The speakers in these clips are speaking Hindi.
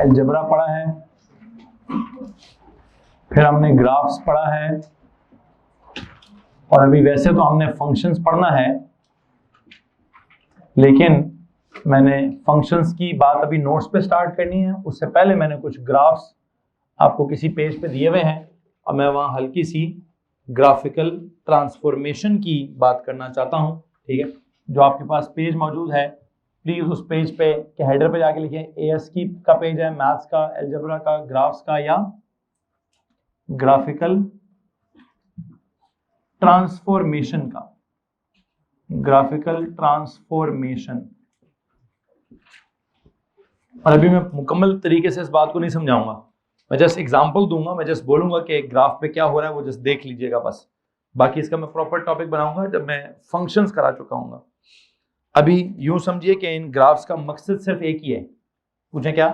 अलजेब्रा पढ़ा है, फिर हमने ग्राफ्स पढ़ा है, और अभी वैसे तो हमने फंक्शंस पढ़ना है, लेकिन मैंने फंक्शंस की बात अभी नोट्स पे स्टार्ट करनी है। उससे पहले मैंने कुछ ग्राफ्स आपको किसी पेज पे दिए हुए हैं और मैं वहाँ हल्की सी ग्राफिकल ट्रांसफॉर्मेशन की बात करना चाहता हूँ। ठीक है, जो आपके पास पेज मौजूद है प्लीज उस पेज पे के हेडर पे जाके लिखें एएस की का पेज है, मैथ्स का, अलजेब्रा का, ग्राफ्स का या ग्राफिकल ट्रांसफॉर्मेशन का, ग्राफिकल ट्रांसफॉर्मेशन। और अभी मैं मुकम्मल तरीके से इस बात को नहीं समझाऊंगा, मैं जस्ट एग्जांपल दूंगा, मैं जस्ट बोलूंगा कि एक ग्राफ पे क्या हो रहा है वो जस्ट देख लीजिएगा बस। बाकी इसका मैं प्रॉपर टॉपिक बनाऊंगा जब मैं फंक्शंस करा चुका हूँ। अभी यूं समझिए कि इन ग्राफ्स का मकसद सिर्फ एक ही है, पूछें क्या?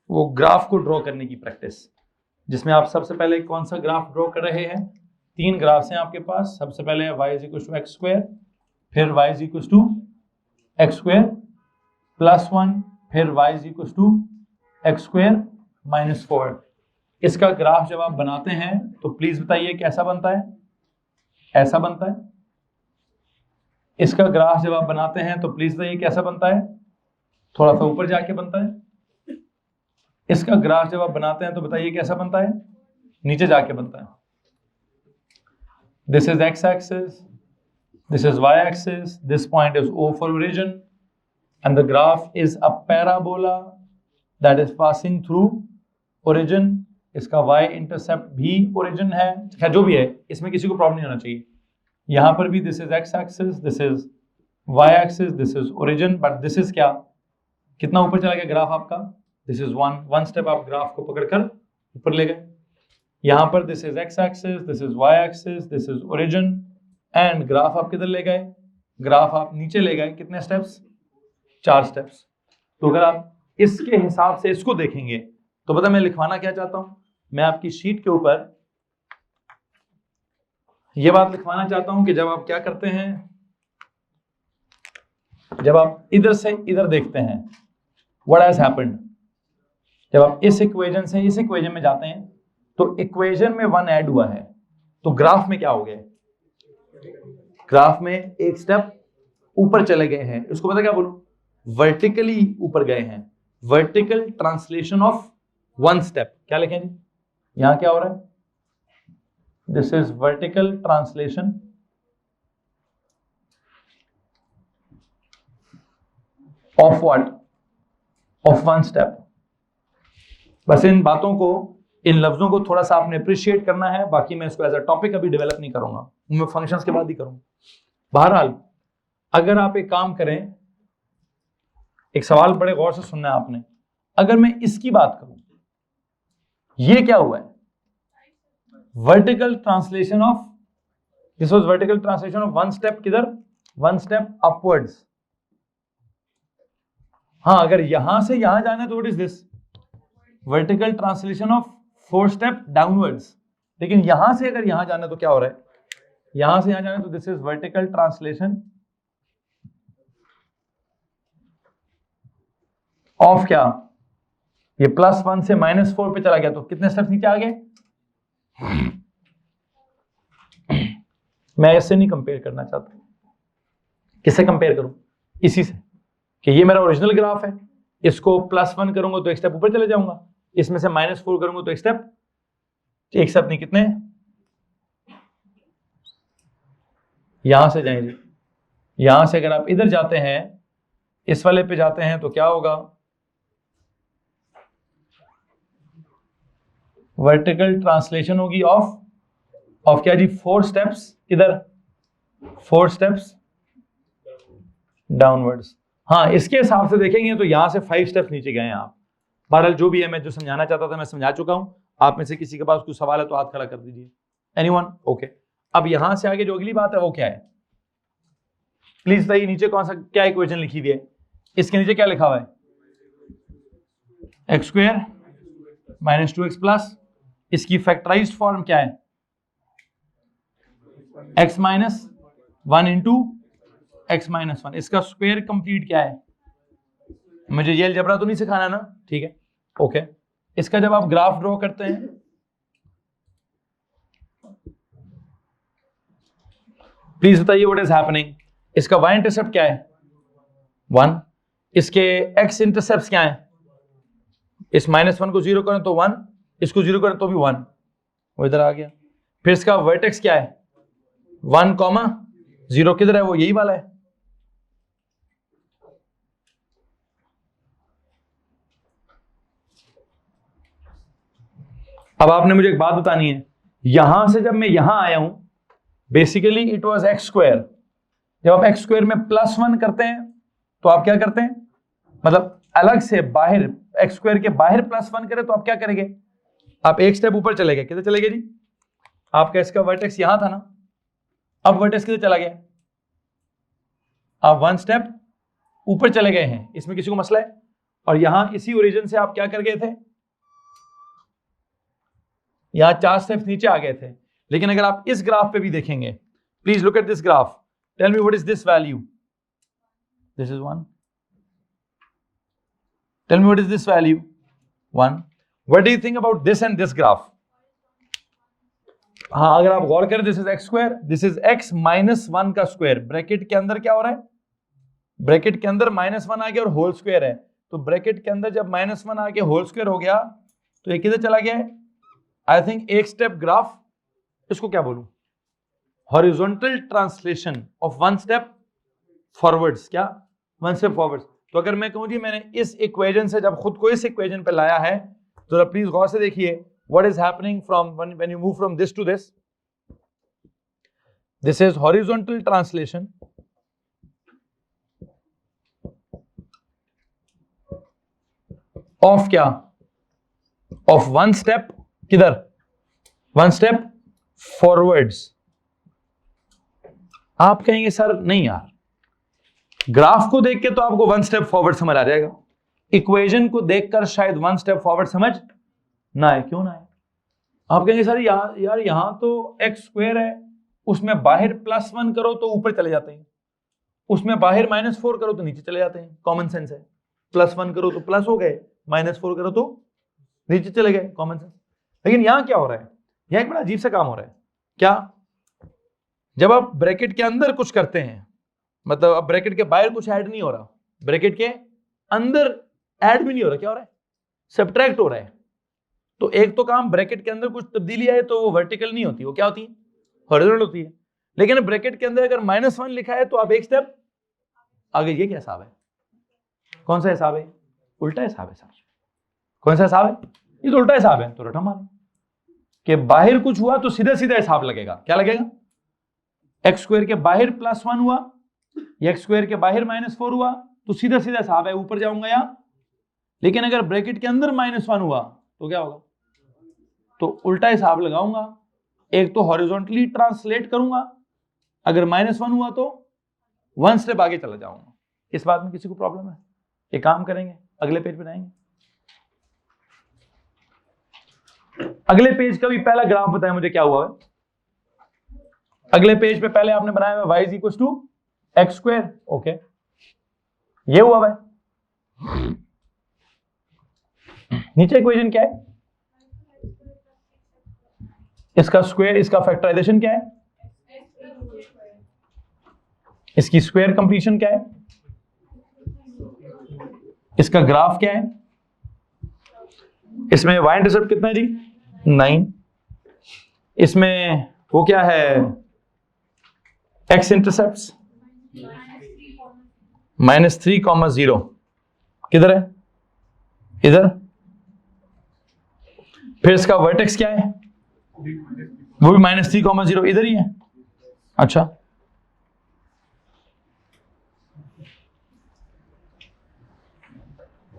वो ग्राफ को ड्रॉ करने की प्रैक्टिस, जिसमें आप सबसे पहले कौन सा ग्राफ ड्रॉ कर रहे हैं। 3 ग्राफ्स हैं आपके पास। सबसे पहले y = x², फिर y = x² + 1, फिर y = x² - 4। इसका ग्राफ जब आप बनाते हैं तो प्लीज बताइए कैसा बनता है? ऐसा बनता है। इसका ग्राफ जब आप बनाते हैं तो प्लीज बताइए कैसा बनता है? थोड़ा सा ऊपर जाके बनता है। इसका ग्राफ जब आप बनाते हैं तो बताइए कैसा बनता है? नीचे जाके बनता है। This is x-axis, this is y-axis, this point is O for origin, and the graph is a parabola that is passing through origin. इसका y इंटरसेप्ट भी origin है, खैर जो भी है, इसमें किसी को प्रॉब्लम नहीं होना चाहिए। यहाँ पर भी this is x-axis, this is y-axis, this is origin, but this is क्या? कितना ऊपर चला गया ग्राफ आपका? This is one step आप ग्राफ को पकड़कर ऊपर ले गए। यहाँ पर this is x-axis, this is y-axis, this is origin, and graph आप किधर ले गए? ग्राफ आप नीचे ले गए। कितने स्टेप्स? 4 स्टेप्स। तो अगर आप इसके हिसाब से इसको देखेंगे तो पता मैं लिखवाना क्या चाहता हूं? मैं आपकी शीट के ऊपर यह बात लिखवाना चाहता हूं कि जब आप क्या करते हैं, जब आप इधर से इधर देखते हैं, व्हाट हैज हैपेंड, जब आप इस इक्वेशन से इस इक्वेशन में जाते हैं तो इक्वेशन में 1 ऐड हुआ है, तो ग्राफ में क्या हो गया? ग्राफ में एक स्टेप ऊपर चले गए हैं। इसको पता क्या बोलूं? वर्टिकली ऊपर गए हैं। Vertical translation of 1 step. क्या लिखें जी? यहां क्या हो रहा है? This is vertical translation of what? Of 1 step. बस इन बातों को, इन लफ्जों को थोड़ा सा आपने अप्रिशिएट करना है। बाकी मैं इसको एज अ टॉपिक अभी डेवलप नहीं करूंगा, मैं फंक्शंस के बाद ही करूंगा। बहरहाल अगर आप एक काम करें, एक सवाल बड़े गौर से सुनना है आपने। अगर मैं इसकी बात करूं, ये क्या हुआ है? Vertical translation of, this was vertical translation of 1 step. किधर? 1 स्टेप अपवर्ड्स। हाँ, अगर यहां से यहां जाना है तो what is this? Vertical translation of 4 step downwards. लेकिन यहां से अगर यहां जाना है तो क्या हो रहा है? यहां से यहां जाना है तो this is vertical translation of क्या? ये +1 से -4 पे चला गया, तो कितने स्टेप्स नीचे आ गए? मैं इससे नहीं कंपेयर करना चाहता। किससे कंपेयर करूं? इसी से, कि ये मेरा ओरिजिनल ग्राफ है, इसको +1 करूंगा तो एक स्टेप ऊपर चले जाऊंगा, इसमें से -4 करूंगा तो एक स्टेप नहीं, कितने? यहां से जाएंगे। यहां से अगर आप इधर जाते हैं, इस वाले पे जाते हैं तो क्या होगा? वर्टिकल ट्रांसलेशन होगी ऑफ क्या जी? 4 स्टेप्स। किधर? 4 स्टेप्स डाउनवर्ड्स। हाँ, इसके हिसाब से देखेंगे तो यहां से 5 स्टेप्स नीचे गए हैं आप। बहरहाल जो भी है, मैं जो समझाना चाहता था मैं समझा चुका हूं। आप में से किसी के पास कुछ सवाल है तो हाथ खड़ा कर दीजिए। एनीवन? ओके। अब यहां से आगे जो अगली बात है वो क्या है? प्लीज बताइए, नीचे कौन सा क्या इक्वेशन लिखी हुई है? इसके नीचे क्या लिखा हुआ है? x² - 2x+। इसकी फैक्टराइज्ड फॉर्म क्या है? x - 1 × x - 1। इसका स्क्वायर कंप्लीट क्या है? मुझे ये अलजेब्रा तो नहीं सिखाना ना, ठीक है। ओके इसका जब आप ग्राफ ड्रॉ करते हैं, प्लीज बताइए व्हाट इज हैपनिंग। इसका y इंटरसेप्ट क्या है 1, इसके x इंटरसेप्ट क्या है, इस -1 को 0 करें तो 1, इसको 0 करें तो भी 1, वो इधर आ गया। फिर इसका वर्टेक्स क्या है 1, 0 किधर है, वो यही वाला है। अब आपने मुझे एक बात बतानी है, यहां से जब मैं यहां आया हूं, basically it was x square. जब आप x स्क्वायर में +1 करते हैं तो आप क्या करते हैं, मतलब अलग से बाहर x स्क्वायर के बाहर +1 करें तो आप क्या करेंगे, आप एक स्टेप ऊपर चले गए। किधर चले गए जी, आपका इसका वर्टेक्स यहां था ना, अब वर्टेक्स किधर चला गया, आप 1 स्टेप ऊपर चले गए हैं। इसमें किसी को मसला है? और यहां इसी ओरिजिन से आप क्या कर गए थे, यहां 4 स्टेप्स नीचे आ गए थे। लेकिन अगर आप इस ग्राफ पे भी देखेंगे, please look at this graph, tell me what is this value, this is 1, tell me what is this value 1, what do you think about this and this graph. हाँ अगर आप गौर करें, this is x square, this is x -1 का स्क्वायर, ब्रैकेट के अंदर क्या हो रहा है, ब्रैकेट के अंदर -1 आ गया और होल स्क्वायर है, तो ब्रैकेट के अंदर जब -1 आके होल स्क्वायर हो गया तो ये किधर चला गया है, आई थिंक एक स्टेप ग्राफ, इसको क्या बोलूं, horizontal translation of 1 step forwards, क्या 1 स्टेप फॉरवर्ड्स। तो अगर मैं कहूं जी मैंने इस इक्वेशन से जब खुद को इस इक्वेशन पे लाया है, तो प्लीज गौर से देखिए what is happening from when you move from this to this. This is horizontal translation of क्या, of 1 step किधर, 1 step forwards। आप कहेंगे सर नहीं यार, ग्राफ को देख के तो आपको 1 स्टेप फॉरवर्ड समझ आ जाएगा, इक्वेशन को देखकर शायद 1 स्टेप फॉरवर्ड समझ ना है। क्यों ना है, आप कहेंगे सर यार यहां तो x स्क्वायर है, उसमें बाहर +1 करो तो ऊपर चले जाते हैं, उसमें बाहर -4 करो तो नीचे चले जाते हैं, कॉमन सेंस है। +1 करो तो प्लस हो गए, -4 करो तो नीचे चले गए, कॉमन सेंस। लेकिन यहां क्या हो रहा है, यहां एक बड़ा अजीब सा काम हो रहा है। क्या, जब आप ब्रैकेट के अंदर कुछ करते हैं, मतलब अब ब्रैकेट के बाहर कुछ ऐड नहीं हो रहा, ब्रैकेट के अंदर ऐड भी नहीं हो रहा, क्या हो रहा है, सब्ट्रैक्ट हो रहा है। तो एक तो काम, ब्रैकेट के अंदर कुछ तब्दीली आए तो वो वर्टिकल नहीं होती, वो क्या होती है, हॉरिजॉन्टल होती है। लेकिन ब्रैकेट के अंदर अगर -1 लिखा है तो आप एक स्टेप आगे। ये क्या हिसाब है, कौन सा हिसाब है, उल्टा हिसाब है सर। कौन सा हिसाब है, ये तो उल्टा हिसाब है। तो रटा मारे कि बाहर कुछ हुआ तो सीधा सीधा हिसाब लगेगा, क्या लगेगा, x स्क्वायर के बाहर +1 हुआ, x स्क्वायर के बाहर -4 हुआ तो सीधा सीधा हिसाब है, ऊपर जाऊंगा या। लेकिन अगर ब्रैकेट के अंदर -1 हुआ तो क्या होगा, तो उल्टा हिसाब लगाऊंगा, एक तो हॉरिजॉन्टली ट्रांसलेट करूंगा, अगर -1 हुआ तो 1 स्टेप आगे चला जाऊंगा। इस बात में किसी को प्रॉब्लम है, ये काम करेंगे, अगले पेज पे जाएंगे। अगले पेज का भी पहला ग्राफ बताएं मुझे क्या हुआ है। अगले पेज पे पहले आपने बनाया हुआ y = x स्क्वायर, ओके, ये हुआ है। नीचे इक्वेशन क्या है, इसका स्क्वायर, इसका फैक्टराइजेशन क्या है, इसकी स्क्वायर कंप्लीशन क्या है, इसका ग्राफ क्या है, इसमें y इंटरसेप्ट कितना है जी 9, इसमें वो क्या है x इंटरसेप्ट -3,0, किधर है, इधर। फिर इसका वर्टेक्स क्या है, वो भी -3,0 इधर ही है। अच्छा,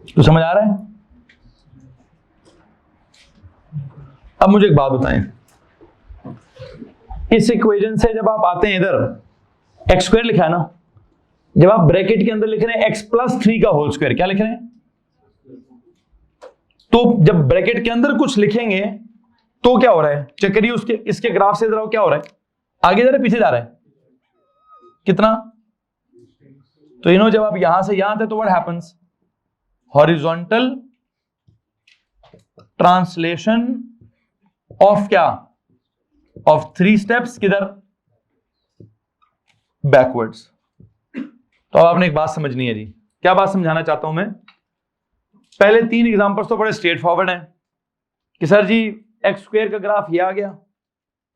तो समझ आ रहा है। अब मुझे एक बात बताएं, इस इक्वेशन से जब आप आते हैं इधर, x स्क्वायर लिखा है ना, जब आप ब्रैकेट के अंदर लिख रहे हैं x + 3 का होल स्क्वायर, क्या लिख रहे हैं, तो जब ब्रैकेट के अंदर कुछ लिखेंगे तो क्या हो रहा है, चेक करिए उसके, इसके ग्राफ से जरा क्या हो रहा है, आगे जा रहा है पीछे जा रहा है, कितना। तो जब आप यहां से यहां आते तो what happens, horizontal translation of क्या, ऑफ 3 स्टेप्स किधर, बैकवर्ड्स। तो अब आपने एक बात समझनी है जी, क्या बात समझाना चाहता हूं मैं। पहले 3 एग्जांपल्स तो बड़े स्ट्रेट फॉरवर्ड हैं कि सर जी एक्स स्क्वायर का ग्राफ ये आ गया,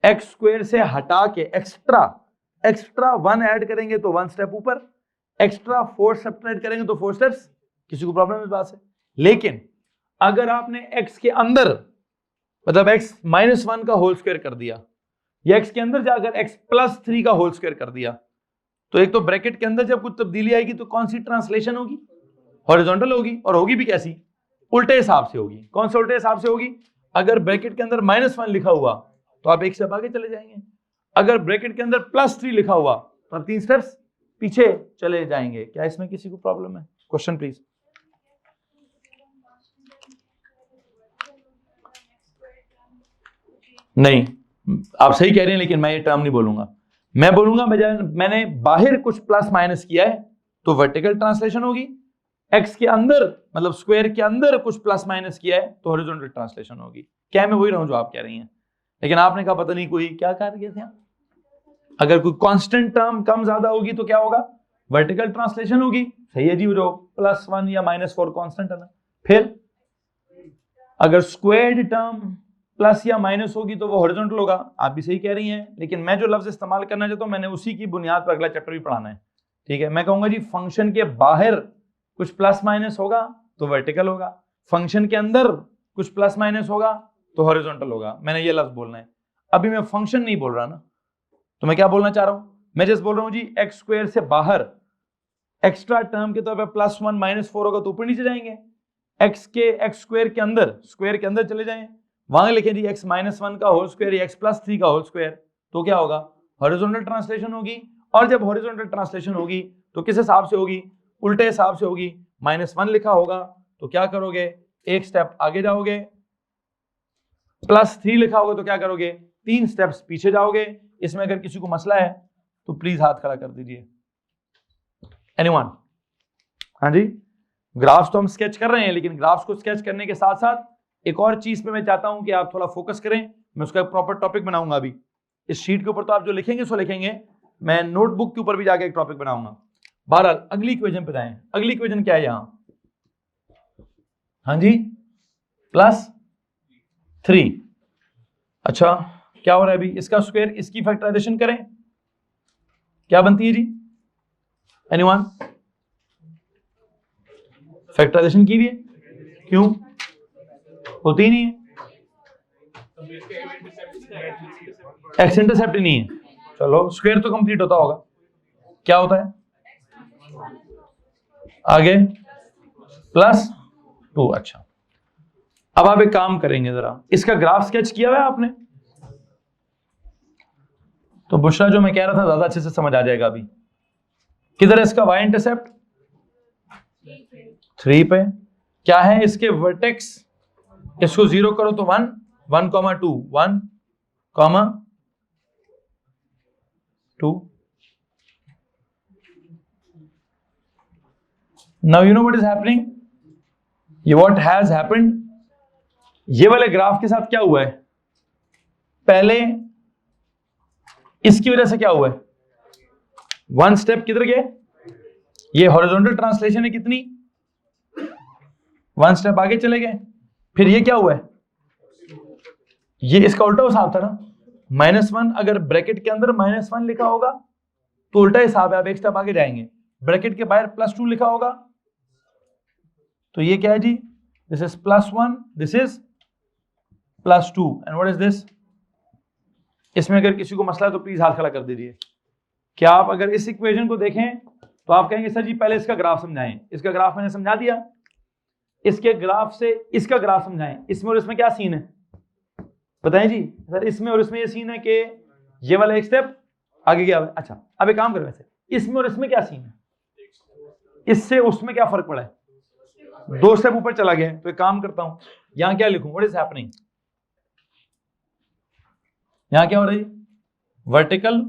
एक्स स्क्वायर से हटा के एक्स्ट्रा 1 ऐड करेंगे तो 1 स्टेप ऊपर, एक्स्ट्रा 4 सब्ट्रैक्ट करेंगे तो 4 स्टेप्स। किसी को प्रॉब्लम इस बात से? लेकिन अगर आपने x के अंदर मतलब x -1 का होल स्क्वायर कर दिया या x के अंदर जाकर x +3 का होल स्क्वायर कर दिया, तो एक तो ब्रैकेट के अंदर जब कुछ तब्दीली आएगी तो कौन सी ट्रांसलेशन होगी, हॉरिजॉन्टल होगी, और होगी भी कैसी, उल्टे हिसाब से होगी। कौन से उल्टे हिसाब से होगी? अगर ब्रैकेट के अंदर -1 लिखा हुआ तो आप 1 स्टेप आगे चले जाएंगे, अगर ब्रैकेट के अंदर +3 लिखा हुआ तो आप 3 स्टेप्स पीछे चले जाएंगे। क्या इसमें किसी को प्रॉब्लम है? Question please. नहीं, आप सही कह रहे हैं, लेकिन मैं ये टर्म नहीं बोलूंगा। मैं बोलूंगा मैंने बाहर कुछ प्लस माइनस किया है तो वर्टिकल ट्रांसलेशन होगी, एक्स के अंदर मतलब स्क्वायर के अंदर कुछ प्लस माइनस किया है तो हॉरिजॉन्टल ट्रांसलेशन होगी। क्या मैं वही रहूं जो आप कह रही हैं, लेकिन आपने कहा पता नहीं कोई क्या कह रहे थे। अगर कोई कांस्टेंट टर्म कम ज्यादा होगी तो क्या होगा, वर्टिकल ट्रांसलेशन होगी। सही है जी, जो +1 या -4 कांस्टेंट है ना। फिर अगर स्क्वायर्ड टर्म प्लस या माइनस होगी तो वो हॉरिजॉन्टल होगा। आप भी सही कह रही हैं, लेकिन मैं जो लफ्ज इस्तेमाल करना चाहता हूं मैंने उसी की बुनियाद पर अगला चैप्टर भी पढ़ाना है। ठीक है, मैं कहूंगा जी फंक्शन के बाहर कुछ प्लस माइनस होगा तो वर्टिकल होगा, फंक्शन के अंदर कुछ प्लस माइनस होगा तो हॉरिजॉन्टल होगा। मैंने ये लफ्ज बोलना है। अभी मैं फंक्शन नहीं बोल रहा ना, तो मैं क्या बोलना चाह रहा हूं, मैं जस्ट बोल रहा हूं जी एक्स स्क्वायर से बाहर एक्स्ट्रा टर्म के तौर पर +1 -4 होगा तो ऊपर नीचे जाएंगे, एक्स स्क्वायर के अंदर चले जाएं, वहां लिखें जी x -1 का होल स्क्वायर या x +3 का होल स्क्वायर, तो क्या होगा, हॉरिजॉन्टल ट्रांसलेशन होगी। और जब हॉरिजॉन्टल ट्रांसलेशन होगी तो किस हिसाब से होगी, उल्टे हिसाब से होगी। -1 लिखा होगा तो क्या करोगे, 1 स्टेप आगे जाओगे, +3 लिखा होगा तो क्या करोगे, 3 स्टेप्स पीछे जाओगे। इसमें अगर किसी को मसला है तो प्लीज हाथ खड़ा कर दीजिए। एनीवन? हाँ जी, ग्राफ्स तो हम स्केच कर रहे हैं, लेकिन ग्राफ्स को स्केच करने के साथ साथ एक और चीज पे मैं चाहता हूं कि आप थोड़ा फोकस करें। मैं उसका प्रॉपर टॉपिक बनाऊंगा। अभी इस शीट के ऊपर तो आप जो लिखेंगे सो लिखेंगे, मैं नोटबुक के ऊपर भी जाके एक टॉपिक बनाऊंगा। बहरहाल अगली इक्वेशन पे जाएं। अगली इक्वेशन क्या है यहां, हाँ जी +3। अच्छा क्या हो रहा है अभी, इसका स्क्वायर इसकी फैक्टराइजेशन करें, क्या बनती है जी, एनीवन? फैक्टराइजेशन की भी है, क्यों होती ही नहीं है, एक्स इंटरसेप्ट ही नहीं है। चलो स्क्वायर तो कंप्लीट होता होगा, क्या होता है आगे +2। अच्छा अब आप एक काम करेंगे, जरा इसका ग्राफ स्केच किया हुआ है आपने, तो बुशरा जो मैं कह रहा था ज्यादा अच्छे से समझ आ जाएगा। अभी किधर है इसका y इंटरसेप्ट, 3 पे। क्या है इसके वर्टेक्स, इसको 0 करो तो 1, 1,2, 1,2। Now you know what is happening? ये what has happened, ये वाले ग्राफ के साथ क्या हुआ है, पहले इसकी वजह से क्या हुआ है, 1 स्टेप किधर गए, ये हॉरिजॉन्टल ट्रांसलेशन है कितनी, 1 स्टेप आगे चले गए। फिर ये क्या हुआ है, ये इसका उल्टा हिसाब था ना, -1 अगर ब्रैकेट के अंदर -1 लिखा होगा तो उल्टा हिसाब है, आप 1 स्टेप आगे जाएंगे। ब्रैकेट के बाहर +2 लिखा होगा तो ये क्या है जी, this is +1, this is +2 and what is this. इसमें अगर किसी को मसला है तो प्लीज हाथ खड़ा कर दीजिए। क्या आप अगर इस इक्वेशन को देखें तो आप कहेंगे सर जी पहले इसका ग्राफ समझाएं। इसका ग्राफ मैंने समझा दिया, इसके ग्राफ से इसका ग्राफ समझाएं। इसमें और इसमें क्या सीन है बताएं जी सर, इसमें और इसमें ये सीन है कि ये वाला 1 स्टेप आगे गया। अच्छा अब एक काम करें, वैसे इसमें और इसमें क्या सीन है, इससे उसमें क्या फर्क पड़ा है, 2 स्टेप ऊपर चला गया। तो एक काम करता हूं, यहां क्या लिखूं, व्हाट इज हैपनिंग, यहां क्या हो रही है, वर्टिकल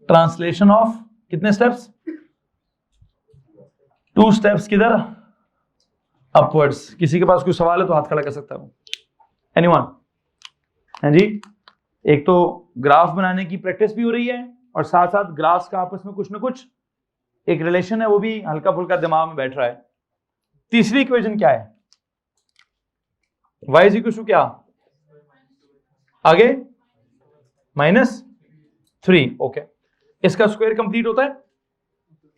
ट्रांसलेशन ऑफ कितने स्टेप्स, 2 स्टेप्स किधर अपवर्ड्स। किसी के पास कोई सवाल है तो हाथ खड़ा कर सकता हूँ। एनीवन? हाँ जी, एक तो ग्राफ बनाने की प्रैक्टिस भी हो रही है और साथ साथ ग्राफ्स का आपस में कुछ ना कुछ एक रिलेशन है, वो भी हल्का फुल्का दिमाग में बैठ रहा है। तीसरी इक्वेशन क्या है? y इज इक्वल टू क्या? आगे -3। ओके, इसका स्क्वायर कंप्लीट होता है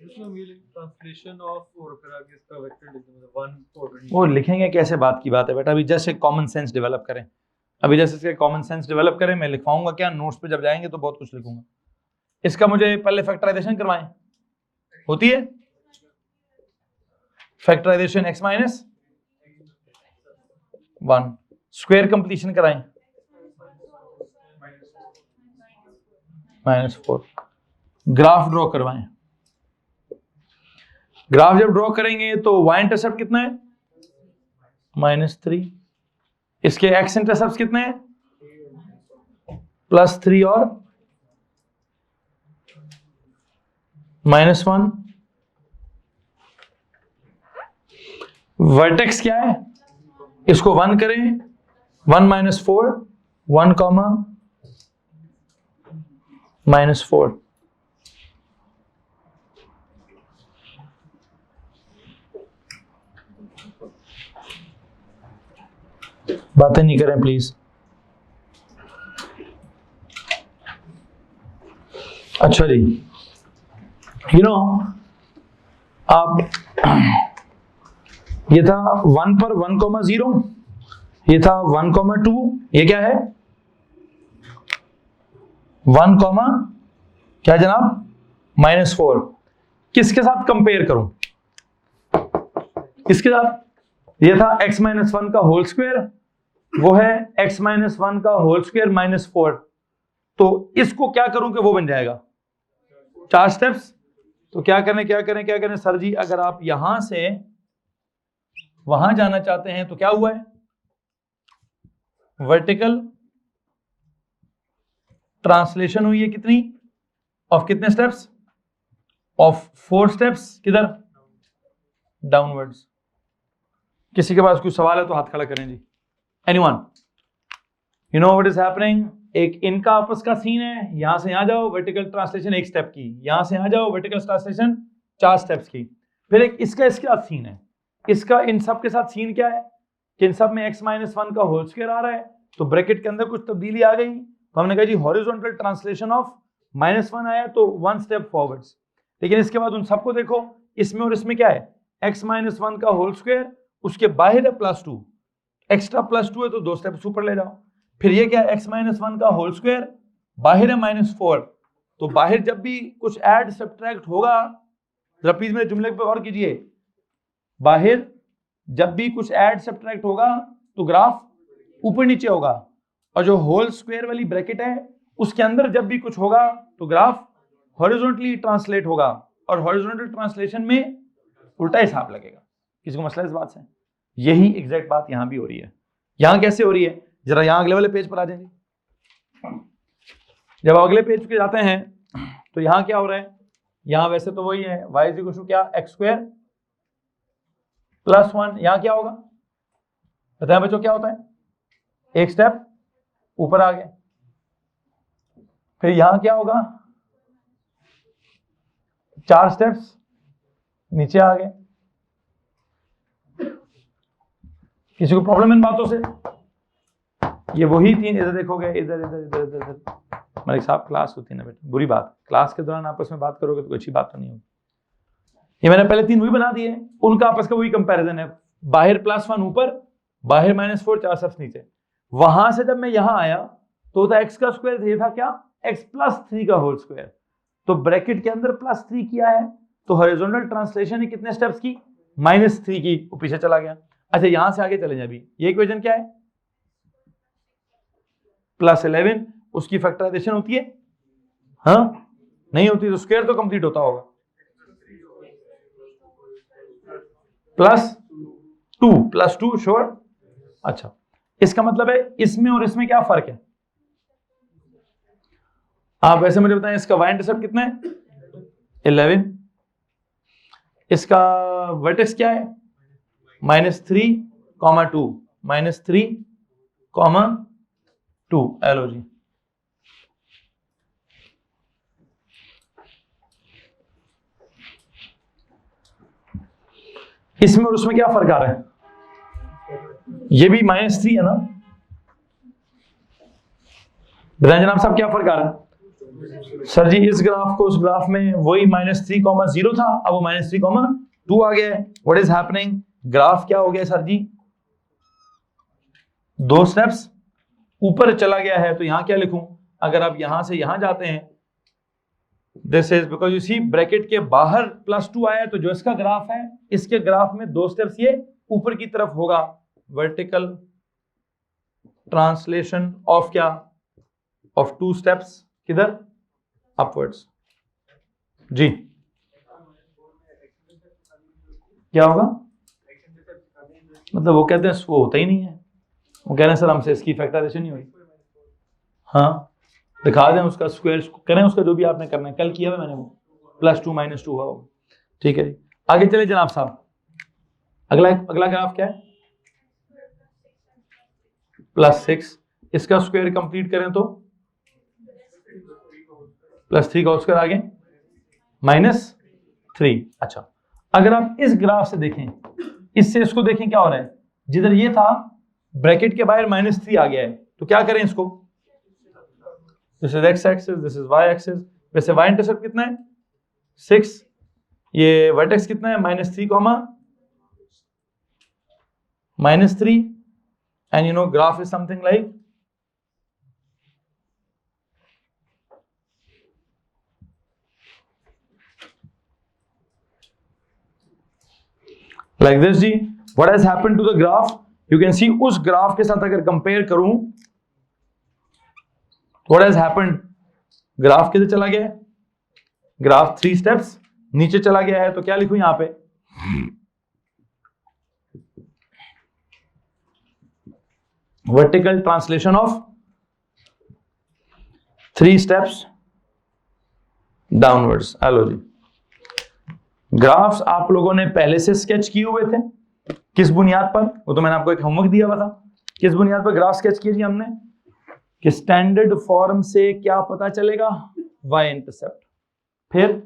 ट्रांसलेशन ऑफ और फिर आगे इसका वेक्टर लिख दूंगा 1 वो लिखेंगे कैसे? बात की बात है बेटा, अभी जस्ट एक कॉमन सेंस डेवलप करें। अभी जैसे इसके कॉमन सेंस डेवलप करें, मैं लिखवाऊंगा क्या नोट्स पे, जब जाएंगे तो बहुत कुछ लिखूंगा। इसका मुझे पहले फैक्टराइजेशन करवाएं। होती है factorization x minus 1, square completion कराएं -4, ग्राफ ड्रॉ करवाएं। ग्राफ जब ड्रॉ करेंगे तो y इंटरसेप्ट कितना है? -3। इसके x इंटरसेप्ट कितने हैं? +3 और -1। वर्टेक्स क्या है? इसको 1 करें, 1 - 4, 1, -4। बातें नहीं करें प्लीज। अच्छा जी, आप ये था 1 पर 1,0, ये था 1,2, ये क्या है 1, क्या जनाब? -4। किसके साथ कंपेयर करूं? किसके साथ? ये था x - 1 का होल स्क्वायर, वो है x - 1 का होल स्क्वायर -4। तो इसको क्या करूं कि वो बन जाएगा 4 स्टेप्स। तो क्या करें सर जी, अगर आप यहां से वहां जाना चाहते हैं तो क्या हुआ है? वर्टिकल ट्रांसलेशन हुई है कितनी? ऑफ कितने स्टेप्स? Of 4 steps. किधर? डाउनवर्ड्स। किसी के पास कोई सवाल है तो हाथ खड़ा करें जी। Anyone? You know what is happening? एक इनका आपस का सीन है, यहां से यहां जाओ वर्टिकल ट्रांसलेशन 1 स्टेप की, यहां से यहां जाओ वर्टिकल ट्रांसलेशन 4 स्टेप्स की। फिर एक इसका इसके साथ सीन है, इसका इन सब के साथ सीन क्या है कि इन सब में x - 1 का होल स्क्वायर आ रहा है, तो ब्रैकेट के अंदर कुछ तब्दीली आ गई, तो हमने कहा जी हॉरिजॉन्टल ट्रांसलेशन ऑफ -1 आया तो 1 स्टेप फॉरवर्ड्स। लेकिन इसके बाद उन सबको देखो, इसमें और इसमें क्या है? x - 1 का होल स्क्वायर, उसके बाहर है +2, एक्स्ट्रा +2 है तो 2 स्टेप्स ऊपर ले जाओ। फिर ये क्या है? x - 1 का होल स्क्वायर, बाहर है -4, तो बाहर जब भी कुछ ऐड सब्ट्रैक्ट होगा, जरा प्लीज मेरे जुमले पे गौर कीजिए, बाहर जब भी कुछ ऐड सब्ट्रैक्ट होगा तो ग्राफ ऊपर नीचे होगा, और जो होल स्क्वायर वाली ब्रैकेट है उसके अंदर जब भी कुछ होगा तो ग्राफ हॉरिजॉन्टली ट्रांसलेट होगा, और हॉरिजॉन्टल ट्रांसलेशन में उल्टा हिसाब लगेगा। किसी को मसला इस बात से? यही एग्जैक्ट बात यहां भी हो रही है। यहां कैसे हो रही है? जरा यहां अगले वाले पेज पर आ जाएंगे। जब अगले पेज पे जाते हैं तो यहां क्या हो रहा है? यहां वैसे तो वही है, y = क्या? x² + 1। यहां क्या होगा बताएं बच्चों? क्या होता है? एक स्टेप ऊपर आ गए। फिर यहां क्या होगा? 4 स्टेप्स नीचे आ गए। किसी को प्रॉब्लम इन बातों से? ये वही 3, इधर देखोगे, इधर इधर इधर इधर इधर। मलिक साहब क्लास होती है ना बेटा, बुरी बात, क्लास के दौरान आपस में बात करोगे तो कोई अच्छी बात तो नहीं होगी। ये मैंने पहले 3 वही बना दिए, उनका आपस का वही कंपैरिजन है, बाहर +1 ऊपर, बाहर -4, 4 स्टेप्स नीचे। वहां से जब मैं यहां आया तो था x का स्क्वायर, ये था क्या? x + 3 का होल स्क्वायर। तो ब्रैकेट के अंदर +3 किया है, तो हॉरिजॉन्टल ट्रांसलेशन है कितने स्टेप्स की? -3 की, वो पीछे चला गया। अच्छा यहां से आगे चले जाए, अभी ये इक्वेशन क्या है? +11, उसकी फैक्टराइजेशन होती है? हाँ नहीं होती, तो स्क्वायर तो कंप्लीट होता होगा। +2 श्योर। अच्छा, इसका मतलब है इसमें और इसमें क्या फर्क है? आप वैसे मुझे बताएं, इसका y इंटरसेप्ट कितना है? 11। इसका वर्टेक्स क्या है? -3, 2 -3, 2 एलो जी। इसमें और उसमें क्या फर्क आ रहा है? ये भी -3 है ना? बताएं जनाब साहब क्या फर्क आ रहा है? सर जी इस ग्राफ को उस ग्राफ में वही -3, 0 था, अब वो -3, 2 आ गया है। What is happening? ग्राफ क्या हो गया सर जी? 2 स्टेप्स ऊपर चला गया है। तो यहां क्या लिखूं? अगर आप यहां से यहां जाते हैं, this is because you see bracket के बाहर +2 आया, तो जो इसका ग्राफ है इसके ग्राफ में 2 स्टेप्स ये ऊपर की तरफ होगा। वर्टिकल ट्रांसलेशन ऑफ क्या? ऑफ 2 स्टेप्स किधर? अपवर्ड्स जी। क्या होगा? मतलब वो कहते हैं वो होता ही नहीं है, वो कह रहे हैं सर हमसे इसकी फैक्टराइजेशन नहीं हुई। हाँ दिखा दें उसका स्क्वायर करें, उसका जो भी आपने करना है, कल किया है मैंने वो +2 -2 हुआ वो। ठीक है जी, आगे चले जनाब साहब। अगला ग्राफ क्या है? +6, इसका स्क्वायर कंप्लीट करें तो +3 का स्क्वायर आगे -3। अच्छा अगर आप इस ग्राफ से देखें, इससे इसको देखें क्या हो रहा है? जिधर ये था ब्रैकेट के बाहर -3 आ गया है, तो क्या करें इसको? This is x axis, this is y axis. वैसे y इंटरसेप्ट कितना है? 6, ये वर्टेक्स कितना है? -3, -3 and you know graph is something like this जी। what has happened to the graph? you can see उस ग्राफ के साथ अगर कंपेयर करूं, what has happened? ग्राफ किधर चला गया है? ग्राफ 3 स्टेप्स नीचे चला गया है। तो क्या लिखूं यहां पे? Vertical translation of 3 steps downwards. Hello जी, ग्राफ्स आप लोगों ने पहले से स्केच किए हुए थे। किस बुनियाद पर? वो तो मैंने आपको एक होमवर्क दिया हुआ था। किस बुनियाद पर ग्राफ स्केच किए जी हमने? कि स्टैंडर्ड फॉर्म से क्या पता चलेगा? y intercept. फिर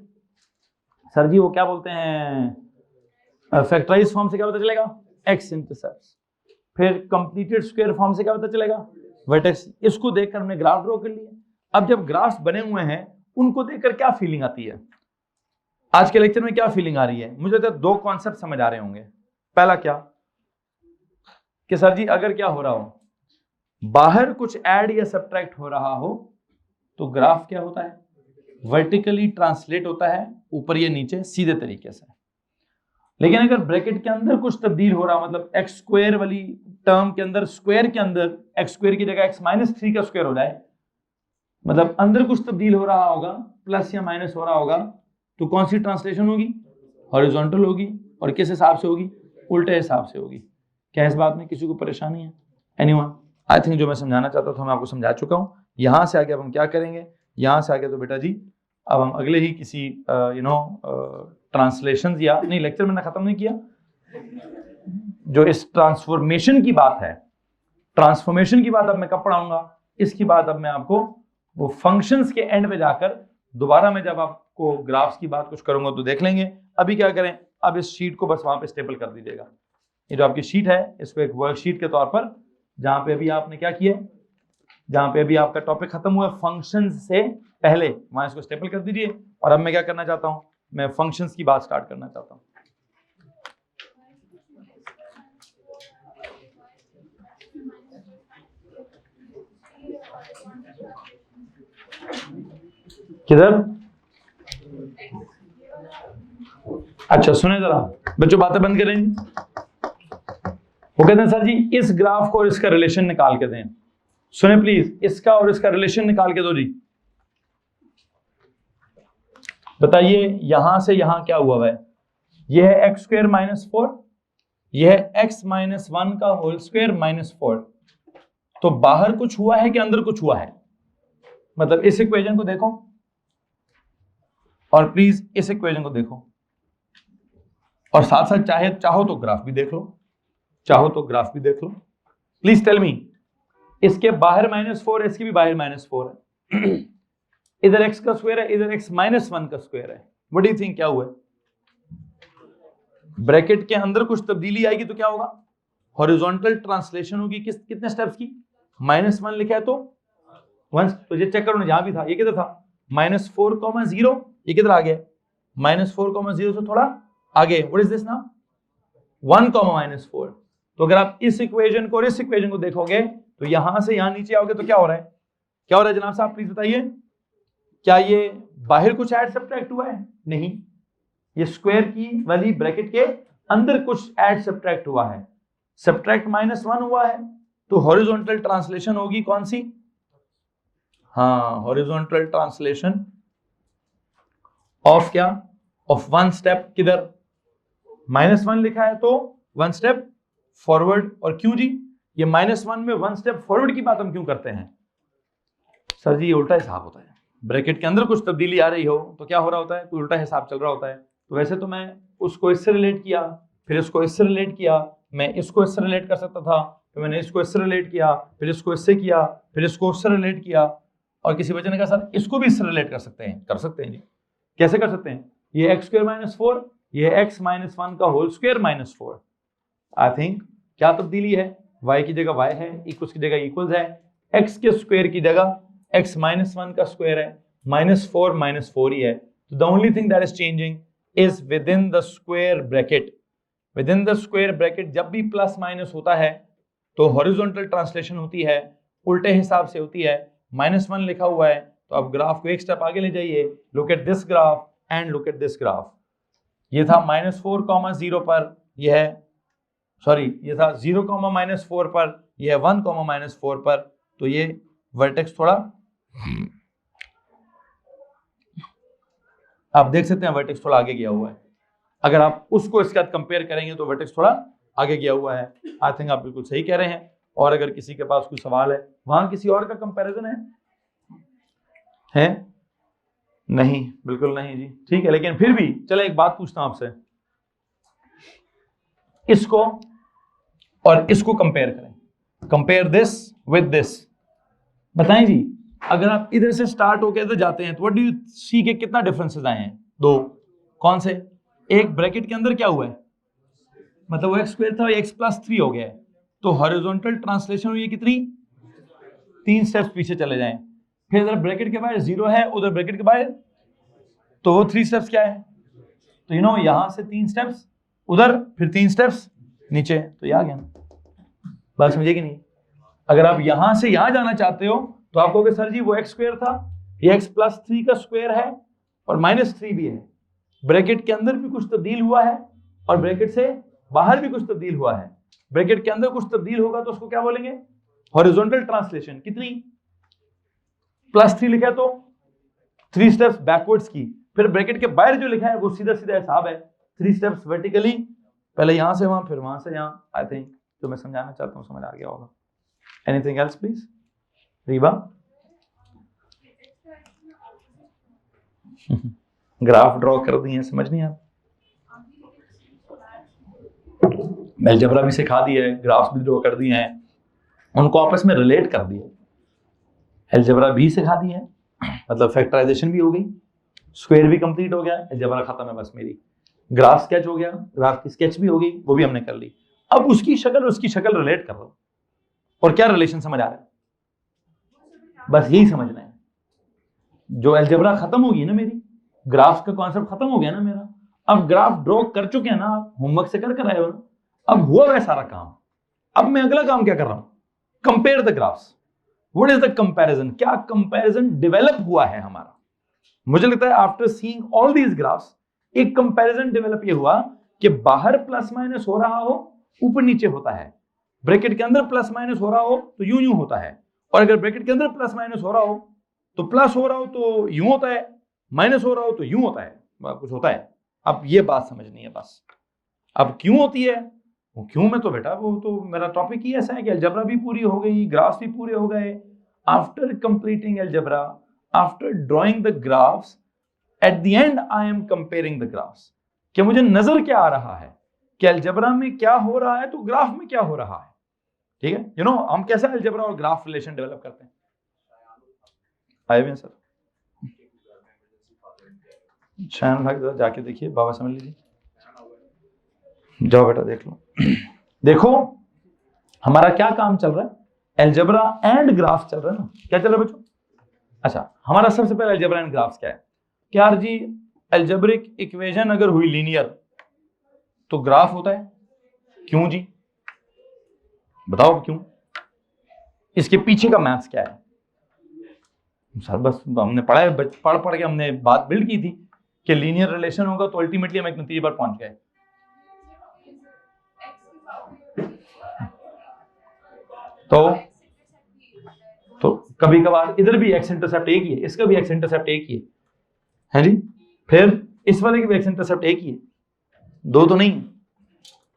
सर जी वो क्या बोलते हैं, फैक्टराइज फॉर्म से क्या पता चलेगा? x intercept. फिर कंप्लीटेड स्क्वायर फॉर्म से क्या पता चलेगा? वर्टेक्स। इसको देखकर हमने ग्राफ ड्रॉ कर लिया। अब जब ग्राफ्स बने हुए हैं उनको देखकर क्या फीलिंग आती है? आज के लेक्चर में क्या फीलिंग आ रही है? मुझे तो 2 कॉन्सेप्ट समझ आ रहे होंगे। पहला क्या कि सर जी अगर क्या हो रहा हो, बाहर कुछ ऐड या सब्ट्रैक्ट हो रहा हो, तो ग्राफ क्या होता है? वर्टिकली ट्रांसलेट होता है, ऊपर या नीचे सीधे तरीके से। लेकिन अगर ब्रैकेट के अंदर कुछ तब्दील हो रहा, मतलब एक्स स्क्वायर वाली टर्म के अंदर, स्क्वायर के अंदर एक्स स्क्वायर की जगह x -3 का स्क्वायर हो जाए, मतलब अंदर कुछ तब्दील हो रहा होगा, प्लस या माइनस हो रहा होगा, तो कौन सी ट्रांसलेशन होगी? हॉरिजॉन्टल होगी। और किस हिसाब से होगी? उल्टे हिसाब से होगी। क्या इस बात में किसी को परेशानी है? एनीवन? आई थिंक जो मैं समझाना चाहता था मैं आपको समझा चुका हूं। यहां से आगे अब हम क्या करेंगे? यहां से आगे तो बेटा जी अब हम अगले ही किसी ट्रांसलेशन या नहीं, लेक्चर मैंने खत्म नहीं किया। जो इस ट्रांसफॉर्मेशन की बात है, ट्रांसफॉर्मेशन की बात अब मैं कब पढ़ाऊंगा? इसकी बात अब मैं आपको वो फंक्शंस के एंड पे जाकर दोबारा मैं जब आपको ग्राफ्स की बात कुछ करूंगा तो देख लेंगे। अभी क्या करें? अब इस शीट को बस वहां पे स्टेपल कर दीजिएगा। ये जो आपकी शीट है इसको एक वर्कशीट के तौर पर, जहां पे अभी आपने क्या किया, जहां पे अभी आपका टॉपिक खत्म हुआ फंक्शंस से पहले, वहां इसको स्टेपल कर दीजिए। और अब मैं क्या करना चाहता हूं? मैं फंक्शंस की बात स्टार्ट करना चाहता हूं। किधर? अच्छा सुने जरा बच्चों, बातें बंद करें। वो कहते हैं सर जी इस ग्राफ को और इसका रिलेशन निकाल के दें। सुने प्लीज, इसका और इसका रिलेशन निकाल के दो जी। बताइए यहां से यहां क्या हुआ है? यह है x स्क्वायर -4, यह है x -1 का होल स्क्वायर -4। तो बाहर कुछ हुआ है कि अंदर कुछ हुआ है? मतलब इस इक्वेशन को देखो और प्लीज इस इक्वेशन को देखो, और साथ साथ चाहो तो ग्राफ भी देख लो। चाहो तो ग्राफ भी देख लो। प्लीज टेल मी, इसके बाहर -4 है, इसके भी बाहर -4 है, इधर x का स्क्वायर है, इधर x -1 का स्क्वायर है। व्हाट डू यू थिंक क्या हुआ है? ब्रैकेट के अंदर कुछ तब्दीली आएगी तो क्या होगा? हॉरिजॉन्टल ट्रांसलेशन होगी। कितने स्टेप्स की? -1 लिखा है तो 1, तो ये चेक करो ना, यहां भी था, ये किधर था? -4,0, ये किधर आ गया? -4,0 से थोड़ा आगे। What is this now? 1,-4। तो अगर आप इस इक्वेशन को और इस इक्वेशन को देखोगे तो यहां से यहां नीचे आओगे तो क्या हो रहा है? क्या हो रहा है जनाब साहब, प्लीज बताइए। क्या ये बाहर कुछ ऐड सब्ट्रैक्ट हुआ है? नहीं, ये स्क्वायर की वाली ब्रैकेट के अंदर कुछ ऐड सब्ट्रैक्ट हुआ है। सब्ट्रैक्ट -1 हुआ है, तो हॉरिजॉन्टल ट्रांसलेशन होगी कौन सी? हाँ, हॉरिजॉन्टल ट्रांसलेशन ऑफ क्या? Of 1 step. किधर? -1 लिखा है तो 1 स्टेप फॉरवर्ड। और क्यों जी, ये -1 में 1 स्टेप फॉरवर्ड की बात हम क्यों करते हैं? सर जी ये उल्टा हिसाब होता है। ब्रैकेट के अंदर कुछ तब्दीली आ रही हो तो क्या हो रहा होता है? कोई उल्टा हिसाब चल रहा होता है। तो वैसे तो मैं उसको इससे रिलेट किया, फिर इसको इससे रिलेट किया, मैं इसको इससे रिलेट कर सकता था, फिर मैंने इसको इससे रिलेट किया, फिर इसको इससे किया, फिर इसको उससे रिलेट किया, और किसी बच्चे ने कहा सर इसको भी इससे रिलेट कर सकते हैं। कर सकते हैं जी। कैसे कर सकते हैं? ये x² -4, ये x -1 का होल स्क्वायर -4। आई थिंक क्या तब्दीली है? y की जगह y है, इक्वल्स की जगह इक्वल्स है, x के स्क्वायर की जगह x -1 का स्क्वायर है, -4 ही है। तो the only thing that is changing is with in the square bracket. With in the square bracket जब भी प्लस माइनस होता है तो हॉरिजॉन्टल ट्रांसलेशन होती है, उल्टे हिसाब से होती है। -1 लिखा हुआ है तो अब ग्राफ को एक स्टेप आगे ले जाइए। Look at this graph and look at this graph. ये था -4,0 पर, यह है सॉरी, ये था 0,-4 पर, यह है 1,-4 पर। तो ये वर्टेक्स थोड़ा आप देख सकते हैं, वर्टेक्स थोड़ा आगे गया हुआ है। अगर आप उसको इसके साथ कंपेयर करेंगे तो वर्टेक्स थोड़ा आगे गया हुआ है। आई थिंक आप बिल्कुल सही कह रहे हैं। और अगर किसी के पास कोई सवाल है, वहां किसी और का कंपैरिजन है? नहीं, बिल्कुल नहीं जी। ठीक है, लेकिन फिर भी चलो एक बात पूछता हूं आपसे, इसको और इसको कंपेयर करें। Compare this with this. बताएं जी, अगर आप इधर से स्टार्ट होकर इधर जाते हैं तो व्हाट डू यू सी के कितना डिफरेंसेस आए हैं? 2। कौन से? एक ब्रैकेट के अंदर क्या हुआ है, मतलब वो x² था, x+3 हो गया है। तो हॉरिजॉन्टल ट्रांसलेशन हुई है कितनी? 3 स्टेप्स पीछे चले जाएं। फिर इधर ब्रैकेट के बाहर 0 है, उधर ब्रैकेट के बाहर, तो वो 3 स्टेप्स क्या है? तो यहां से 3 स्टेप्स उधर, फिर 3 स्टेप्स नीचे। तो ये आ गया ना। बात समझे कि नहीं? अगर आप यहां से यहां जाना चाहते हो तो आप कहोगे सर जी वो x² था, ये x+3 का स्क्वायर है और -3 भी है। ब्रैकेट के अंदर भी कुछ तब्दील हुआ है और ब्रैकेट से बाहर भी कुछ तब्दील हुआ है। ब्रैकेट के अंदर कुछ तब्दील होगा तो उसको क्या बोलेंगे? Horizontal translation. कितनी? +3 लिखा है तो 3 स्टेप्स बैकवर्ड्स की। फिर ब्रैकेट के बाहर जो लिखा है वो सीधा सीधा हिसाब है, 3 स्टेप्स वर्टिकली, पहले यहां से वहां, फिर वहां से यहां। आई थिंक जो मैं समझाना चाहता हूं समझ आ गया होगा। Anything else please? Reeba? Graph draw कर दिए, समझ नहीं आप? अलजेब्रा भी सिखा दिया है, ग्राफ्स भी ड्रॉ कर दिए हैं, उनको आपस में रिलेट कर दिया। अलजेब्रा भी सिखा दिया है, मतलब फैक्टराइजेशन भी हो गई, स्क्वायर भी कंप्लीट हो गया, अलजेब्रा खत्म है बस मेरी। ग्राफ स्केच हो गया, ग्राफ की स्केच भी हो गई, वो भी हमने कर ली। अब उसकी शक्ल रिलेट कर रहा हूं, और क्या रिलेशन समझ आ रहा है? बस यही समझना है। जो अलजेब्रा खत्म होगी ना मेरी, ग्राफ का कॉन्सेप्ट खत्म हो गया ना मेरा, अब ग्राफ ड्रॉ कर चुके हैं ना आप, होमवर्क से कर आए हो ना, अब हुआ वह सारा काम। अब मैं अगला काम क्या कर रहा हूं? Compare the graphs. What is the comparison? क्या कंपैरिजन डेवलप हुआ है हमारा? मुझे लगता है after seeing all these graphs एक कंपैरिजन डेवलप ये हुआ कि बाहर प्लस माइनस हो रहा हो, ऊपर नीचे होता है। ब्रैकेट के अंदर प्लस माइनस हो रहा हो तो यूं यूं होता है, और अगर ब्रैकेट के अंदर प्लस माइनस हो रहा हो तो प्लस हो रहा हो तो यूं होता है, माइनस हो रहा हो तो यूं होता है, कुछ होता है। अब ये बात समझनी है बस। अब क्यों होती है वो? क्यों में तो बेटा वो तो मेरा टॉपिक ही ऐसा है कि अलजेब्रा भी पूरी हो गई, ग्राफ्स भी पूरे हो गए। After completing algebra, after drawing the graphs, at the and I am comparing the graphs. कि मुझे नजर क्या आ रहा है कि अलजेब्रा में क्या हो रहा है तो ग्राफ में क्या हो रहा है। ठीक है, हम कैसे अलजेब्रा और ग्राफ रिलेशन डेवलप करते हैं। आए हुए हैं सर? शायन भाई जाके देखिए, बाबा समझ लीजिए, जाओ बेटा देख लो। देखो हमारा क्या काम चल रहा है, अलजेब्रा एंड ग्राफ चल रहा है ना। क्या चल रहा है बच्चों? अच्छा, हमारा सबसे पहले अलजेब्रा एंड ग्राफ्स क्या है। क्या जी, अलजेब्रिक इक्वेशन अगर हुई लीनियर तो ग्राफ होता है। क्यों जी, बताओ क्यों? इसके पीछे का मैथ्स क्या है सर? बस हमने पढ़ा है, पढ़ के हमने बात बिल्ड की थी कि लीनियर रिलेशन होगा तो अल्टीमेटली हम एक नतीजे पर पहुंच गए। तो कभी कभार इधर भी एक्स इंटरसेप्ट एक ही है, इसका भी एक्स इंटरसेप्ट एक ही है जी, फिर इस वाले की भी एक्स इंटरसेप्ट एक ही है, दो तो नहीं।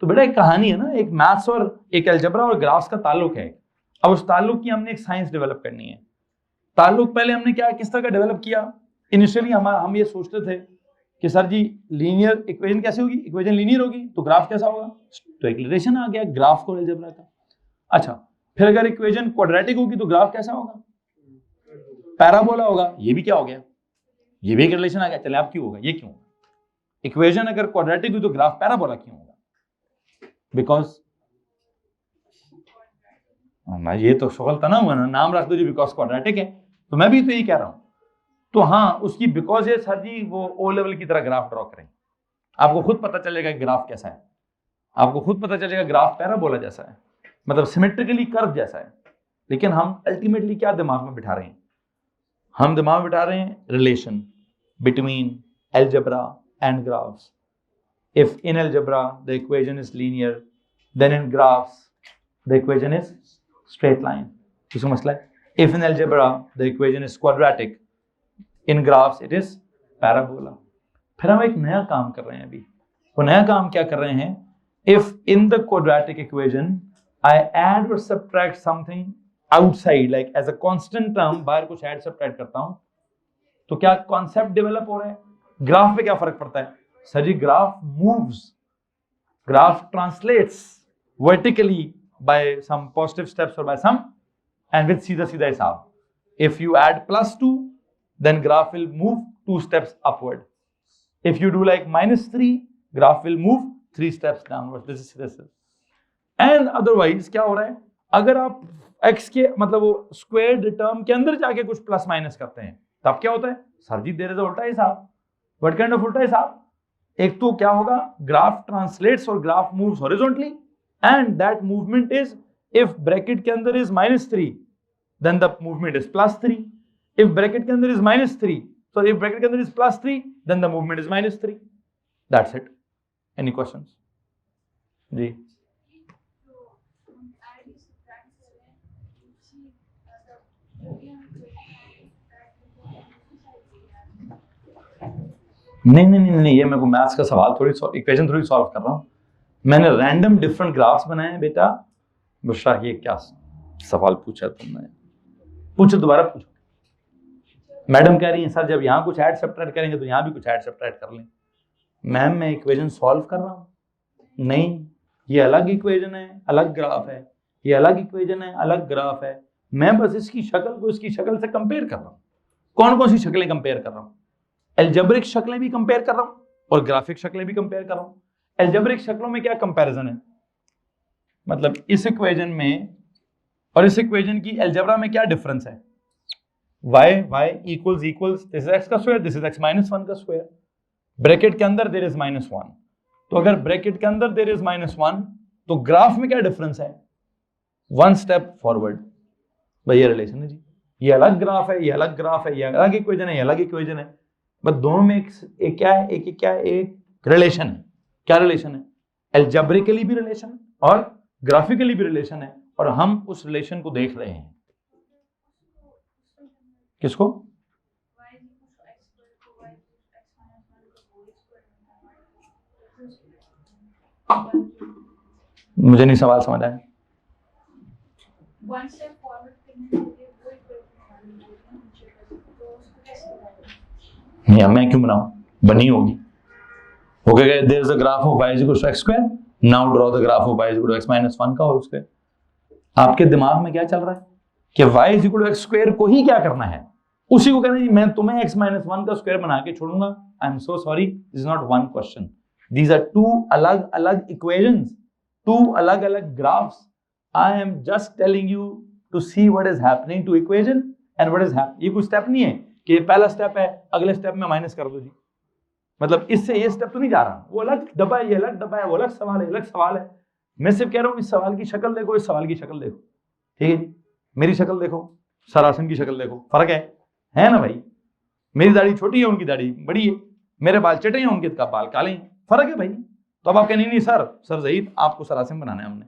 तो बेटा एक कहानी है ना, एक मैथ्स और एक अलजेब्रा और ग्राफ्स का ताल्लुक है। अब उस ताल्लुक की हमने एक साइंस डेवलप करनी है। ताल्लुक पहले हमने क्या किस तरह का डेवलप किया। इनिशियली हम ये सोचते थे कि सर जी लीनियर इक्वेशन कैसे होगी, इक्वेशन लीनियर होगी तो ग्राफ कैसा होगा, तो एक रिलेशन आ गया ग्राफ को अलजेब्रा का। अच्छा, फिर अगर इक्वेशन क्वाड्रेटिक होगी तो ग्राफ कैसा होगा, पैराबोला होगा। ये भी क्या हो गया, ये भी एक रिलेशन आ गया। चले अब क्यों होगा, ये क्यों? इक्वेशन अगर क्वाड्रेटिक हुई तो ग्राफ पैराबोला क्यों होगा? बिकॉज ये तो शुगल तना हुआ ना, नाम रख दो जी बिकॉज क्वाड्रेटिक है, तो मैं भी तो यही कह रहा हूं। तो हाँ, उसकी बिकॉज है सर जी वो ओ लेवल की तरह ग्राफ ड्रॉ करें, आपको खुद पता चलेगा ग्राफ कैसा है, आपको खुद पता चलेगा ग्राफ पैराबोला जैसा है, मतलब सिमेट्रिकली कर्व जैसा है। लेकिन हम अल्टीमेटली क्या दिमाग में बिठा रहे हैं, हम दिमाग में बिठा रहे हैं relation between algebra and graphs. If in algebra the equation is linear, then in graphs the equation is straight line. किसको मसला है? If in algebra the equation is quadratic, in graphs it is parabola. फिर हम एक नया काम कर रहे हैं अभी। वो नया काम क्या कर रहे हैं? If in the quadratic equation I add or subtract something outside, like as a constant term, बाहर कुछ add subtract करता हूं, तो क्या कॉन्सेप्ट डेवलप हो रहा है? ग्राफ पे क्या फर्क पड़ता है? सर जी graph moves, graph translates vertically by some positive steps और बाय सम, एंड विद सीधा सीधा हिसाब। If you add +2 then graph will move 2 steps upward. If you do like -3, graph will move 3 steps downward. This is and otherwise क्या हो रहा है, अगर आप x के मतलब वो स्क्वायर्ड टर्म के अंदर जाके कुछ प्लस माइनस करते हैं तब क्या होता है? सर जी देयर इज उल्टा हिसाब। व्हाट काइंड ऑफ उल्टा हिसाब? एक तो क्या होगा, ग्राफ ट्रांसलेट्स और graph moves horizontally, and that movement is, if bracket के अंदर is -3 then the movement is +3, if bracket के अंदर इज -3, so if bracket के अंदर is +3 then the movement is -3. That's it. Any questions? जी नहीं, ये मेरे को मैथ्स का सवाल इक्वेशन थोड़ी सॉल्व कर रहा हूँ। मैंने रैंडम डिफरेंट ग्राफ्स बनाए हैं बेटा। बुशरा ये क्या सवाल पूछा तुमने? पूछो, दोबारा पूछो। मैडम कह रही हैं सर जब यहाँ कुछ ऐड सब्ट्रैक्ट करेंगे तो यहाँ भी कुछ ऐड सब्ट्रैक्ट कर लें। मैम मैं इक्वेशन सॉल्व कर रहा हूँ। नहीं, ये अलग इक्वेशन है, अलग ग्राफ है, ये अलग इक्वेशन है, अलग ग्राफ है। मैं बस इसकी शक्ल को इसकी शक्ल से कंपेयर कर रहा हूँ। कौन कौन सी शक्लें कंपेयर कर रहा हूँ? एल्जेब्रिक शक्लें भी कंपेयर कर रहा हूँ और ग्राफिक शक्लें भी कंपेयर कर रहा हूँ। एल्जेब्रिक शक्लों में क्या कंपैरिजन है, मतलब इस इक्वेशन में और इस इक्वेशन की एल्जेब्रा में क्या डिफरेंस है? y equals this is x का स्क्वायर, this is x -1 का स्क्वायर। ब्रैकेट के अंदर there is -1, तो अगर ब्रैकेट के अंदर there is -1 तो ग्राफ में क्या डिफरेंस है? 1 स्टेप फॉरवर्ड। भाई ये रिलेशन है जी, ये अलग ग्राफ है, ये अलग ग्राफ है, ये अलग इक्वेशन है, ये अलग इक्वेशन है, बस दोनों में एक क्या है, एक रिलेशन है। क्या रिलेशन है? एल्जेब्रिकली भी रिलेशन और ग्राफिकली भी रिलेशन है, और हम उस रिलेशन को देख रहे हैं। किसको? मुझे नहीं सवाल समझ आया। नहीं, मैं क्यों बनाऊं? बनी होगी। There is a graph of y equals to x square, now draw the graph of y is equal to x minus 1 का होल स्क्वायर। आपके दिमाग में क्या चल रहा है कि y is equal to x square को ही क्या करना है, उसी को कहना है जी मैं तुम्हें x माइनस 1 का स्क्वायर बना के छोड़ूंगा। I am so sorry, this is not one question, these are two अलग अलग इक्वेशंस, टू अलग अलग graphs. I am just telling you to see what is happening to equation and what is happening. ये कोई स्टेप नहीं है कि पहला स्टेप है अगले स्टेप में माइनस कर दो जी, मतलब इससे ये स्टेप तो नहीं जा रहा, वो अलग डब्बा है, ये अलग डब्बा है, वो अलग सवाल है, अलग सवाल है। मैं सिर्फ कह रहा हूँ इस सवाल की शक्ल देखो, इस सवाल की शक्ल देखो, ठीक है जी। मेरी शक्ल देखो, सरासन की शक्ल देखो, फर्क है ना भाई। मेरी दाढ़ी छोटी है, उनकी दाढ़ी बड़ी है, मेरे बाल चटे हैं, उनके बाल काले हैं, फर्क है भाई। तो अब आप कहने नहीं सर ज़हीर आपको सरासिम बनाना है हमने,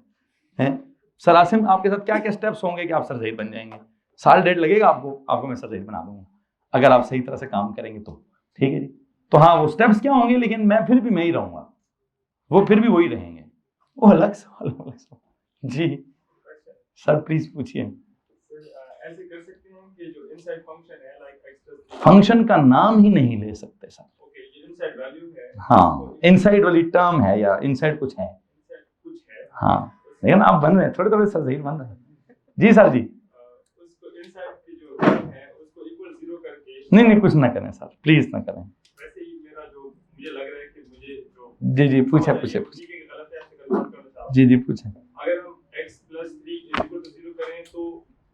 हैं सरासिम आपके साथ क्या क्या स्टेप्स होंगे कि आप सर ज़हीर बन जाएंगे। साल डेढ़ लगेगा आपको मैं सर ज़हीर बना दूंगा अगर आप सही तरह से काम करेंगे तो, ठीक है जी। तो हाँ वो स्टेप्स क्या होंगे, लेकिन मैं फिर भी मैं ही रहूंगा, वो फिर भी वही रहेंगे, वो अलग सवाल जी। सर प्लीज पूछिए। ऐसे कर सकते हैं कि जो इनसाइड फंक्शन है लाइक फंक्शन का नाम ही नहीं ले सकते सर। ओके, ये इनसाइड वैल्यू है, हाँ इनसाइड वाली टर्म है या इनसाइड कुछ है, हाँ लेकिन आप बन रहे हैं थोड़े थोड़े सर ज़हीर बन रहे हैं जी सर जी। उसको इनसाइड की जो टर्म है उसको इक्वल 0 करके नहीं कुछ ना करें सर, प्लीज ना करें। वैसे ही मेरा जो मुझे लग रहा है कि मुझे जो जी पूछे ठीक है, गलत है ऐसे कन्वर्ट करना चाहता जी पूछे। अगर हम x + 3 = 0 करें तो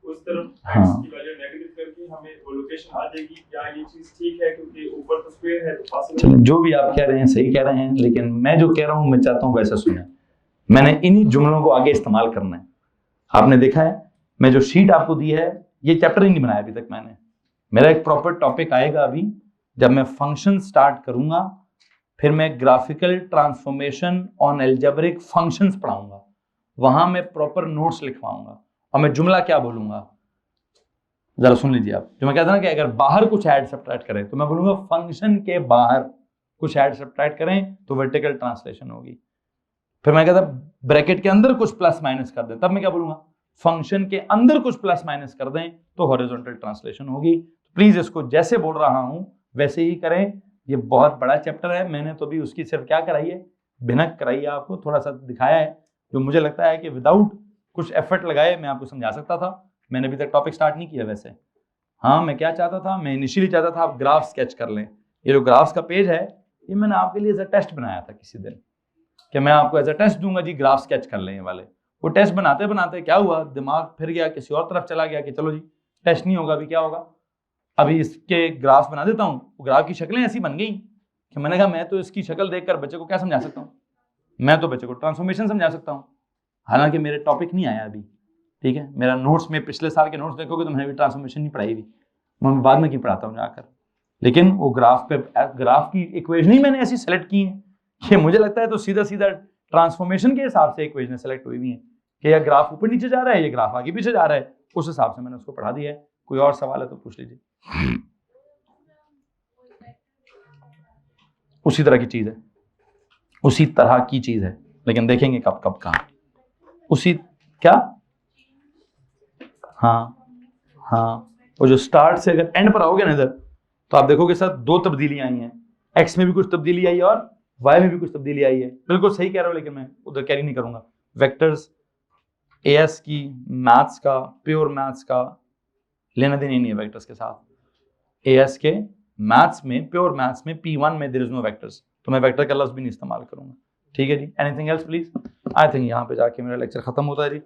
उस तरफ हाँ। x की वैल्यू नेगेटिव करके हमें वो लोकेशन आ जाएगी। क्या ये चीज ठीक है, क्योंकि ऊपर तो स्क्वायर है तो पॉसिबल। चलो जो भी आप कह रहे हैं सही कह रहे हैं, लेकिन मैं जो कह रहा हूं मैं चाहता हूं वैसा सुने। मैंने इन्हीं जुमलों को आगे इस्तेमाल करना है। आपने देखा है मैं जो शीट आपको दी है ये चैप्टर ही नहीं बनाया अभी तक मैंने। मेरा एक प्रॉपर टॉपिक आएगा अभी जब मैं फंक्शन स्टार्ट करूंगा, फिर मैं graphical transformation on algebraic functions पढ़ाऊंगा, वहां मैं प्रॉपर नोट्स लिखवाऊंगा और मैं जुमला क्या बोलूंगा जरा सुन लीजिए आप। जो मैं कहता ना कि अगर बाहर कुछ ऐड सब्ट्रैक्ट करें तो मैं बोलूंगा फंक्शन के बाहर कुछ ऐड सब्ट्रैक्ट करें तो वर्टिकल ट्रांसलेशन होगी। फिर मैं कहता ब्रैकेट के अंदर कुछ प्लस माइनस कर दें, तब मैं क्या बोलूंगा फंक्शन के अंदर कुछ प्लस माइनस कर दें तो हॉरिजॉन्टल ट्रांसलेशन होगी। प्लीज इसको जैसे बोल रहा हूं वैसे ही करें। ये बहुत बड़ा चैप्टर है, मैंने तो भी उसकी सिर्फ क्या कराई है, भिनक कराई है, आपको थोड़ा सा दिखाया है जो मुझे लगता है कि विदाउट कुछ एफर्ट लगाए मैं आपको समझा सकता था। मैंने अभी तक टॉपिक स्टार्ट नहीं किया वैसे। हाँ मैं क्या चाहता था, मैं इनिशियली चाहता था आप ग्राफ स्केच कर लें। ये जो ग्राफ्स का पेज है ये मैंने आपके लिए एज अ टेस्ट बनाया था किसी दिन, कि मैं आपको एज अ टेस्ट दूंगा जी ग्राफ स्केच कर लें ये वाले। वो टेस्ट बनाते बनाते क्या हुआ, दिमाग फिर गया किसी और तरफ चला गया कि चलो जी टेस्ट नहीं होगा, अभी क्या होगा, अभी इसके ग्राफ बना देता हूँ। ग्राफ की शक्लें ऐसी बन गई कि मैंने कहा मैं तो इसकी शक्ल देखकर बच्चे को क्या समझा सकता हूँ, मैं तो बच्चे को ट्रांसफॉर्मेशन समझा सकता हूँ। हालांकि मेरे टॉपिक नहीं आया अभी, ठीक है। मेरा नोट्स में पिछले साल के नोट्स देखोगे तो मैंने भी ट्रांसफॉर्मेशन नहीं पढ़ाई हुई, मैं बाद में क्यों पढ़ाता हूँ जाकर। लेकिन वो ग्राफ की इक्वेशन ही मैंने ऐसी सेलेक्ट की है कि मुझे लगता है तो सीधा सीधा ट्रांसफॉर्मेशन के हिसाब से इक्वेशन सेलेक्ट हुई हुई है कि यह ग्राफ ऊपर नीचे जा रहा है, ये ग्राफ आगे पीछे जा रहा है, उस हिसाब से मैंने उसको पढ़ा दिया है। कोई और सवाल है तो पूछ लीजिए। उसी तरह की चीज है, उसी तरह की चीज है, लेकिन देखेंगे कब कब कहाँ उसी क्या। हाँ वो जो स्टार्ट से अगर एंड पर आओगे ना इधर तो आप देखोगे सर दो तब्दीलियां आई हैं, एक्स में भी कुछ तब्दीली आई है और वाई में भी कुछ तब्दीली आई है। बिल्कुल सही कह रहा हूं, लेकिन मैं उधर कैरी नहीं करूंगा। वेक्टर्स एएस की मैथ्स का, प्योर मैथ्स का लेना देना नहीं है वेक्टर्स के साथ। एएस के मैथ्स में, प्योर मैथ्स में P1 में देयर इज नो वेक्टर्स, तो मैं वेक्टर का लफ्ज भी नहीं इस्तेमाल करूंगा, ठीक है जी। Anything else please. I think यहाँ पे जाके मेरा लेक्चर खत्म होता है जी।